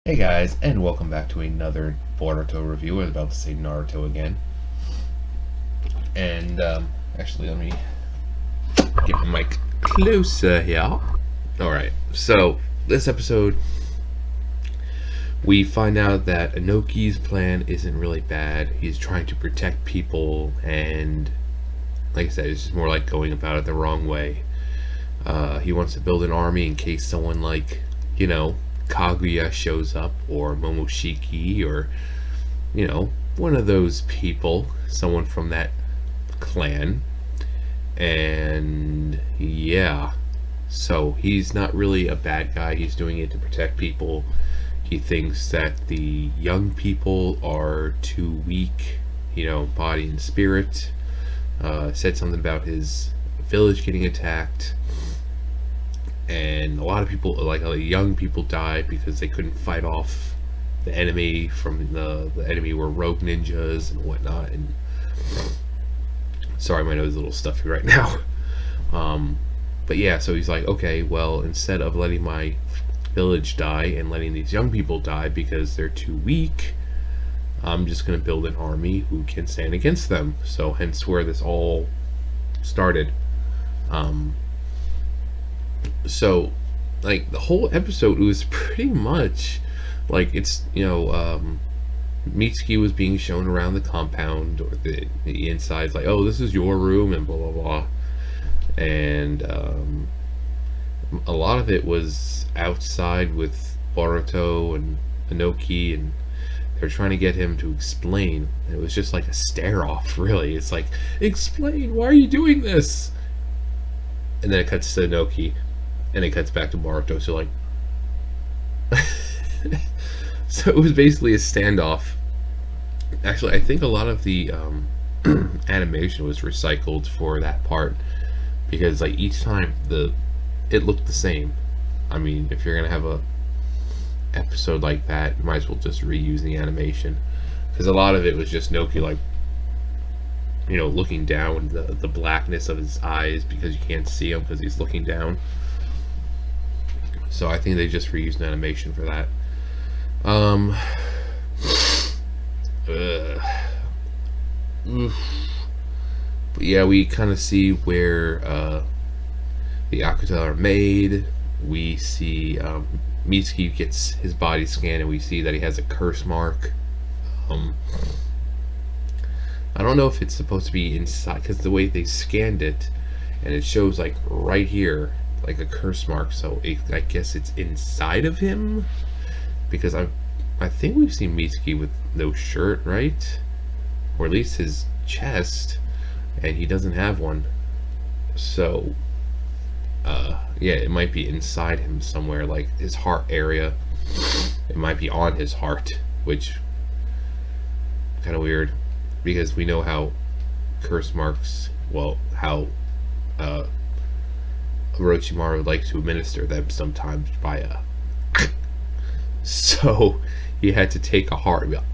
Hey guys, and welcome back to another Boruto review. I was about to say Naruto again. And, actually, let me get the mic closer here. Alright, so this episode, we find out that Inoki's plan isn't really bad. He's trying to protect people, and, like I said, it's just more like going about it the wrong way. He wants to build an army in case someone like, Kaguya shows up, or Momoshiki, or, one of those people, someone from that clan. And yeah, so he's not really a bad guy. He's doing it to protect people. He thinks that the young people are too weak, body and spirit. Said something about his village getting attacked, and a lot of people, like young people, died because they couldn't fight off the enemy. From the enemy were rogue ninjas and whatnot. And sorry, my nose is a little stuffy right now. But yeah, so he's like, okay, well, instead of letting my village die and letting these young people die because they're too weak, I'm just going to build an army who can stand against them. So hence where this all started. So, like, the whole episode was pretty much like, it's, Mitsuki was being shown around the compound, or the inside, like, oh, this is your room, and blah blah blah. And a lot of it was outside with Boruto and Inoki, and they're trying to get him to explain. And it was just like a stare off, really. It's like, explain, why are you doing this? And then it cuts to Inoki, and it cuts back to Boruto. So, like, so it was basically a standoff. Actually, I think a lot of the animation was recycled for that part, because, like, each time it looked the same. I mean, if you're gonna have a episode like that, you might as well just reuse the animation, because a lot of it was just Noki, like, looking down, the blackness of his eyes, because you can't see him because he's looking down. So I think they just reused an animation for that. But yeah, we kind of see where the Akuta are made. We see Mitsuki gets his body scanned, and we see that he has a curse mark. I don't know if it's supposed to be inside, because the way they scanned it, and it shows, like, right here, like a curse mark. So I guess it's inside of him, because I think we've seen Mitsuki with no shirt, right? Or at least his chest, and he doesn't have one. So yeah, it might be inside him somewhere, like his heart area. It might be on his heart, which kind of weird, because we know how curse marks, well, how Orochimaru would like to administer them sometimes by so he had to take a heart and be like,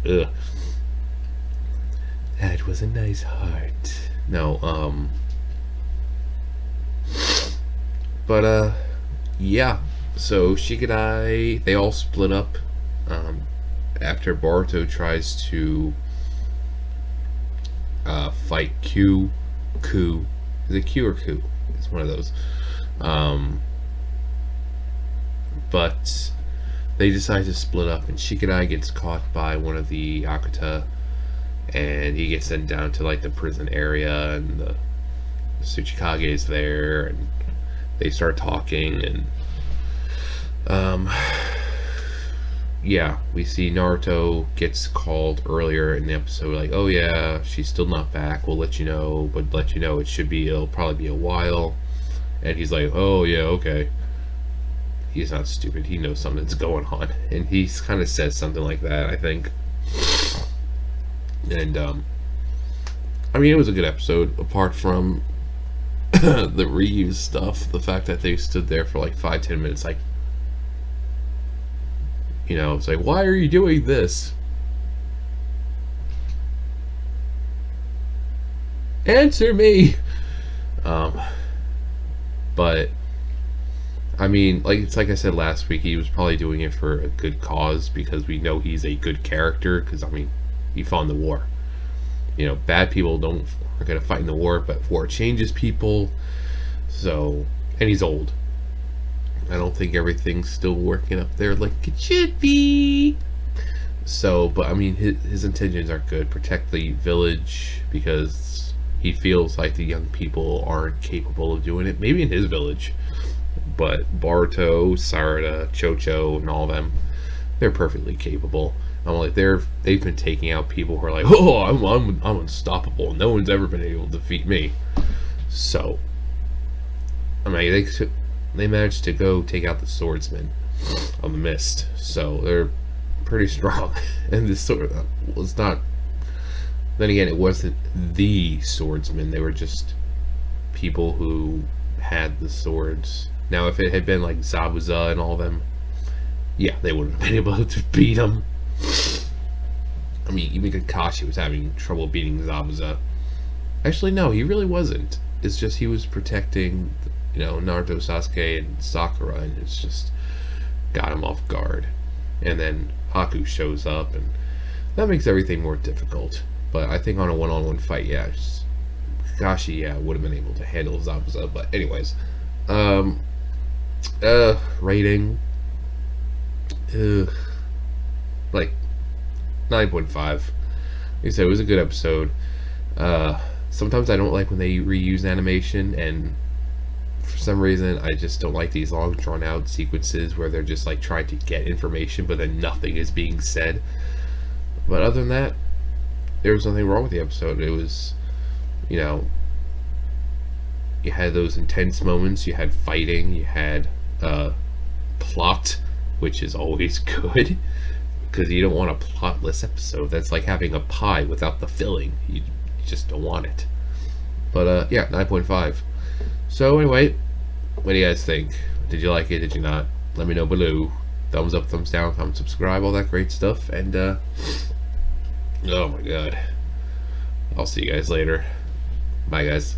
ugh. That was a nice heart. No, but yeah, so Shikadai, they all split up after Boruto tries to fight Ku. Is it Q or Ku? It's one of those. But they decide to split up, and Shikadai gets caught by one of the Akuta, and he gets sent down to, like, the prison area, and the Tsuchikage is there, and they start talking, and yeah, we see Naruto gets called earlier in the episode, like, oh yeah, she's still not back, we'll let you know, but let you know it'll probably be a while. And he's like, oh yeah, okay. He's not stupid, he knows something's going on, and he kind of says something like that, I think. And I mean, it was a good episode, apart from the reuse stuff. The fact that they stood there for like 5-10 minutes, like, it's like, why are you doing this? Answer me! But I mean, like it's like I said last week, he was probably doing it for a good cause because we know he's a good character. Because I mean, he fought in the war. You know, bad people don't are gonna fight in the war, but war changes people. So, and he's old. I don't think everything's still working up there like it should be. So, but I mean, his intentions are good. Protect the village because he feels like the young people aren't capable of doing it. Maybe in his village, but Boruto, Sarada, Chocho, and all of them, they're perfectly capable. I'm like they've been taking out people who are like, oh, I'm unstoppable. No one's ever been able to defeat me. So, I mean, they managed to go take out the swordsman of the mist. So they're pretty strong. And this sword was not. Then again, it wasn't the swordsman. They were just people who had the swords. Now, if it had been like Zabuza and all of them, yeah, they wouldn't have been able to beat him. I mean, even Kakashi was having trouble beating Zabuza. Actually, no, he really wasn't. It's just he was protecting, Naruto, Sasuke, and Sakura, and it's just got him off guard. And then Haku shows up, and that makes everything more difficult. But I think on a one-on-one fight, Kakashi, would have been able to handle Zabuza. But anyways, rating, like 9.5. Like I said, it was a good episode. Sometimes I don't like when they reuse animation, and for some reason I just don't like these long drawn out sequences where they're just like trying to get information but then nothing is being said. But other than that, there was nothing wrong with the episode. It was, you had those intense moments, you had fighting, you had plot, which is always good because you don't want a plotless episode. That's like having a pie without the filling. You just don't want it. But 9.5. So anyway, what do you guys think? Did you like it? Did you not? Let me know below. Thumbs up, thumbs down, comment, subscribe, all that great stuff. And oh my god, I'll see you guys later. Bye guys.